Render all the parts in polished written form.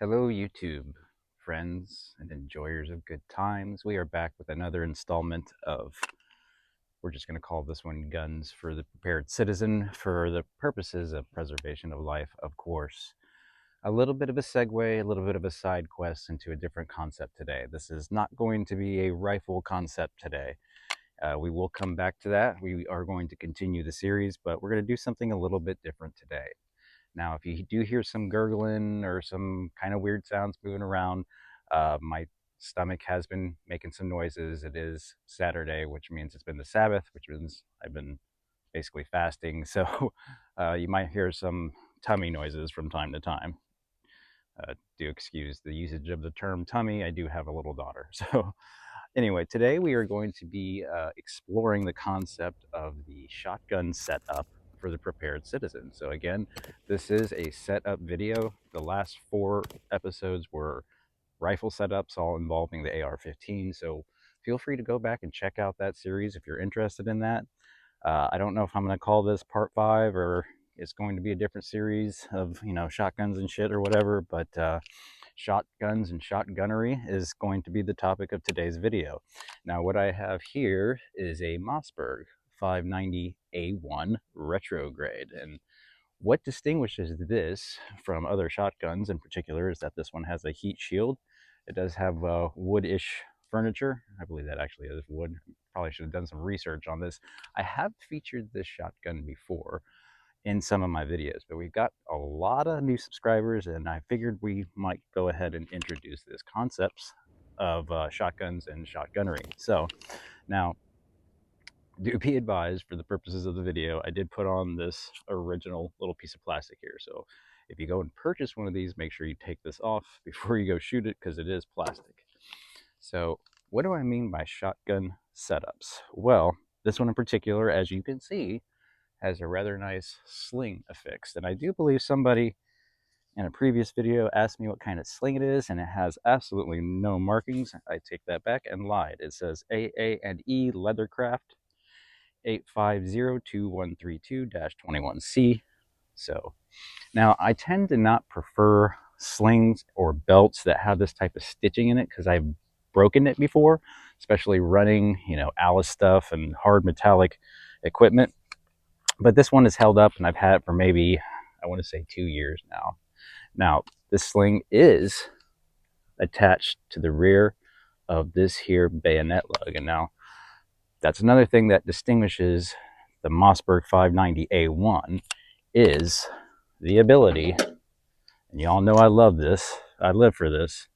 Hello, YouTube friends and enjoyers of good times. We are back with another installment of, we're just going to call this one Guns for the Prepared Citizen for the purposes of preservation of life, of course. A little bit of a segue, a little bit of a side quest into a different concept today. This is not going to be a rifle concept today. We will come back to that. We are going to continue the series, but we're going to do something a little bit different today. Now, if you do hear some gurgling or some kind of weird sounds moving around, my stomach has been making some noises. It is Saturday, which means it's been the Sabbath, which means I've been basically fasting. So you might hear some tummy noises from time to time. Do excuse the usage of the term tummy. I do have a little daughter. So anyway, today we are going to be exploring the concept of the shotgun setup for the prepared citizen. So again, this is a setup video. The last 4 episodes were rifle setups, all involving the AR-15. So feel free to go back and check out that series if you're interested in that. I don't know if I'm going to call this part 5 or it's going to be a different series of, shotguns and shit or whatever, but shotguns and shotgunnery is going to be the topic of today's video. Now, what I have here is a Mossberg 590A1 retrograde, and what distinguishes this from other shotguns in particular is that this one has a heat shield. It does have wood-ish furniture. I believe that actually is wood. Probably should have done some research on this. I have featured this shotgun before in some of my videos, but we've got a lot of new subscribers, and I figured we might go ahead and introduce this concepts of shotguns and shotgunnery. So now, do be advised, for the purposes of the video, I did put on this original little piece of plastic here. So if you go and purchase one of these, make sure you take this off before you go shoot it, because it is plastic. So what do I mean by shotgun setups? Well, this one in particular, as you can see, has a rather nice sling affixed. And I do believe somebody in a previous video asked me what kind of sling it is, and it has absolutely no markings. I take that back and lied. It says AA&E Leathercraft 8502132-21C. So now I tend to not prefer slings or belts that have this type of stitching in it, because I've broken it before, especially running, Alice stuff and hard metallic equipment. But this one is held up, and I've had it for maybe, I want to say 2 years now. Now, this sling is attached to the rear of this here bayonet lug. And now, that's another thing that distinguishes the Mossberg 590A1 is the ability, and y'all know I love this, I live for this,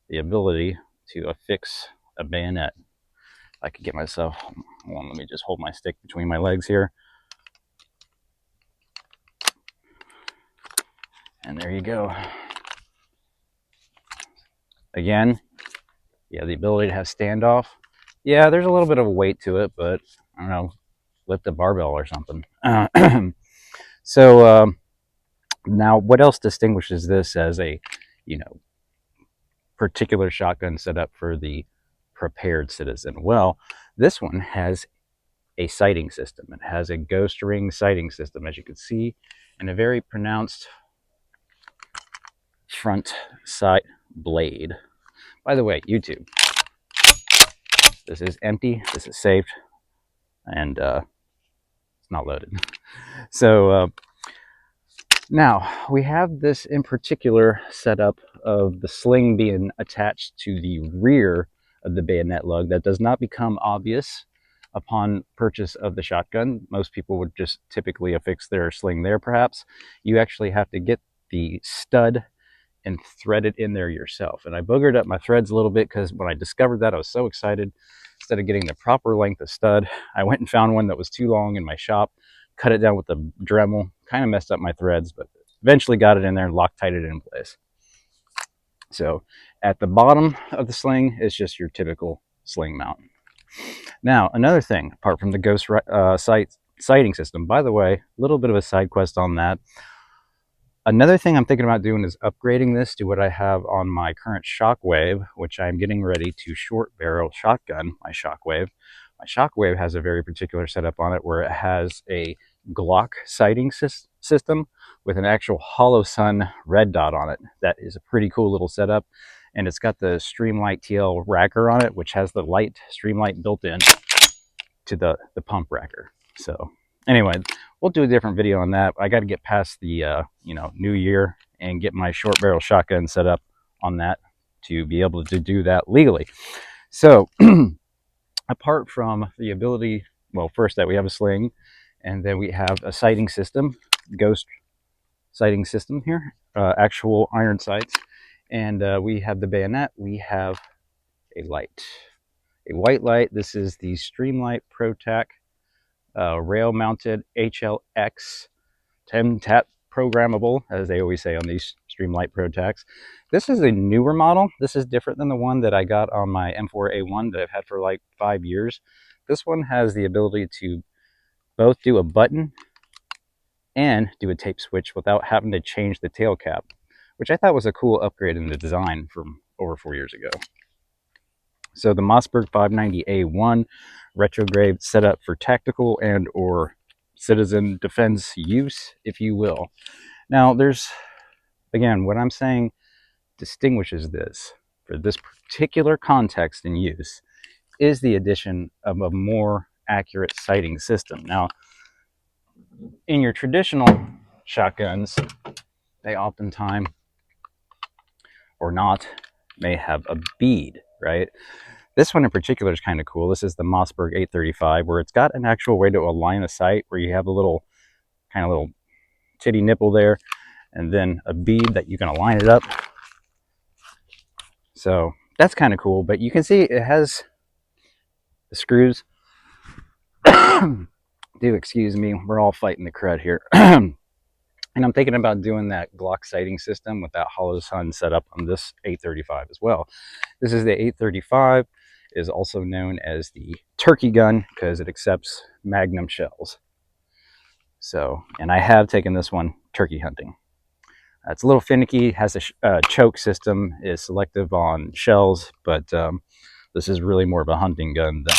the ability to affix a bayonet. I could get myself, let me just hold my stick between my legs here. And there you go. Again, yeah, the ability to have standoff. Yeah, there's a little bit of a weight to it, but I don't know, lift a barbell or something. So now, what else distinguishes this as a, particular shotgun setup for the prepared citizen? Well, this one has a sighting system. It has a ghost ring sighting system, as you can see, and a very pronounced front sight blade. By the way, YouTube, this is empty, this is saved, and it's not loaded. So now we have this in particular setup of the sling being attached to the rear of the bayonet lug. That does not become obvious upon purchase of the shotgun. Most people would just typically affix their sling there, perhaps. You actually have to get the stud and thread it in there yourself. And I boogered up my threads a little bit, because when I discovered that, I was so excited. Instead of getting the proper length of stud, I went and found one that was too long in my shop, cut it down with a Dremel, kind of messed up my threads, but eventually got it in there and Loctited it in place. So at the bottom of the sling is just your typical sling mount. Now, another thing, apart from the ghost sighting system, by the way, a little bit of a side quest on that. Another thing I'm thinking about doing is upgrading this to what I have on my current Shockwave, which I'm getting ready to short barrel shotgun my Shockwave. My Shockwave has a very particular setup on it where it has a Glock sighting system with an actual hollow sun red dot on it. That is a pretty cool little setup. And it's got the Streamlight TL racker on it, which has the light Streamlight built in to the pump racker. So anyway, we'll do a different video on that. I got to get past the new year and get my short barrel shotgun set up on that to be able to do that legally. So apart from the ability, well, first that we have a sling, and then we have a sighting system, ghost sighting system here, actual iron sights, and we have the bayonet. We have a light, a white light. This is the Streamlight ProTac rail mounted HLX 10 tap programmable, as they always say on these Streamlight ProTacs. This is a newer model. This is different than the one that I got on my M4A1 that I've had for like 5 years. This one has the ability to both do a button and do a tape switch without having to change the tail cap, which I thought was a cool upgrade in the design from over 4 years ago. So the Mossberg 590A1 retrograde set up for tactical and or citizen defense use, if you will. Now there's, again, what I'm saying distinguishes this for this particular context and use is the addition of a more accurate sighting system. Now, in your traditional shotguns, they oftentimes, or not, may have a bead, right? This one in particular is kind of cool. This is the Mossberg 835, where it's got an actual way to align a sight where you have a little titty nipple there, and then a bead that you can align it up. So that's kind of cool, but you can see it has the screws. Do excuse me, we're all fighting the crud here. And I'm thinking about doing that Glock sighting system with that hollow sun set up on this 835 as well. This is the 835, is also known as the turkey gun because it accepts magnum shells. So, and I have taken this one turkey hunting. It's a little finicky, has a choke system, is selective on shells, but this is really more of a hunting gun than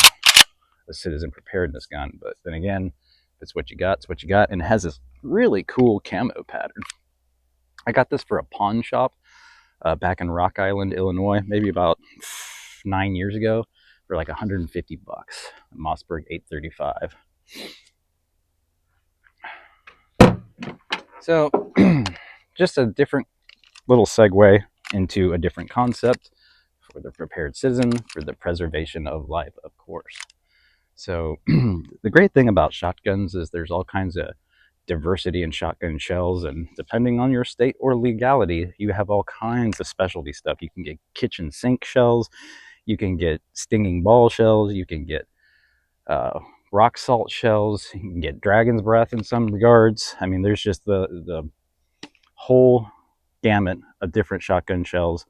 a citizen preparedness gun. But then again, if it's what you got, it's what you got. And it has this really cool camo pattern. I got this for a pawn shop back in Rock Island, Illinois, maybe about 9 years ago for like 150 bucks. Mossberg 835. So just a different little segue into a different concept for the prepared citizen, for the preservation of life, of course. So the great thing about shotguns is there's all kinds of diversity in shotgun shells, and depending on your state or legality, you have all kinds of specialty stuff. You can get kitchen sink shells, you can get stinging ball shells, you can get rock salt shells, you can get dragon's breath in some regards. I mean, there's just the whole gamut of different shotgun shells,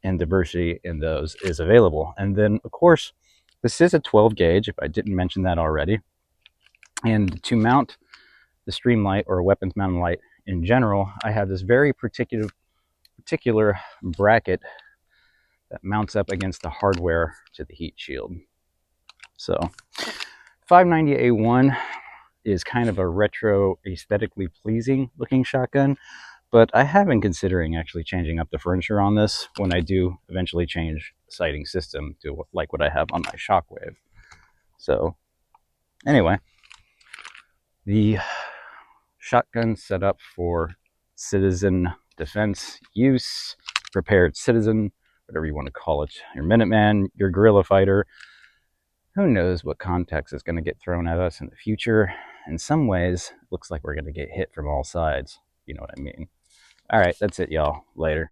and diversity in those is available. And then, of course, this is a 12 gauge, if I didn't mention that already. And to mount the Streamlight or weapons mounted light in general, I have this very particular bracket that mounts up against the hardware to the heat shield. So 590A1 is kind of a retro, aesthetically pleasing looking shotgun, but I have been considering actually changing up the furniture on this when I do eventually change the sighting system to like what I have on my Shockwave. So anyway, the shotgun set up for citizen defense use, prepared citizen, whatever you want to call it, your Minuteman, your guerrilla fighter. Who knows what context is going to get thrown at us in the future. In some ways, it looks like we're going to get hit from all sides. You know what I mean? All right, that's it, y'all. Later.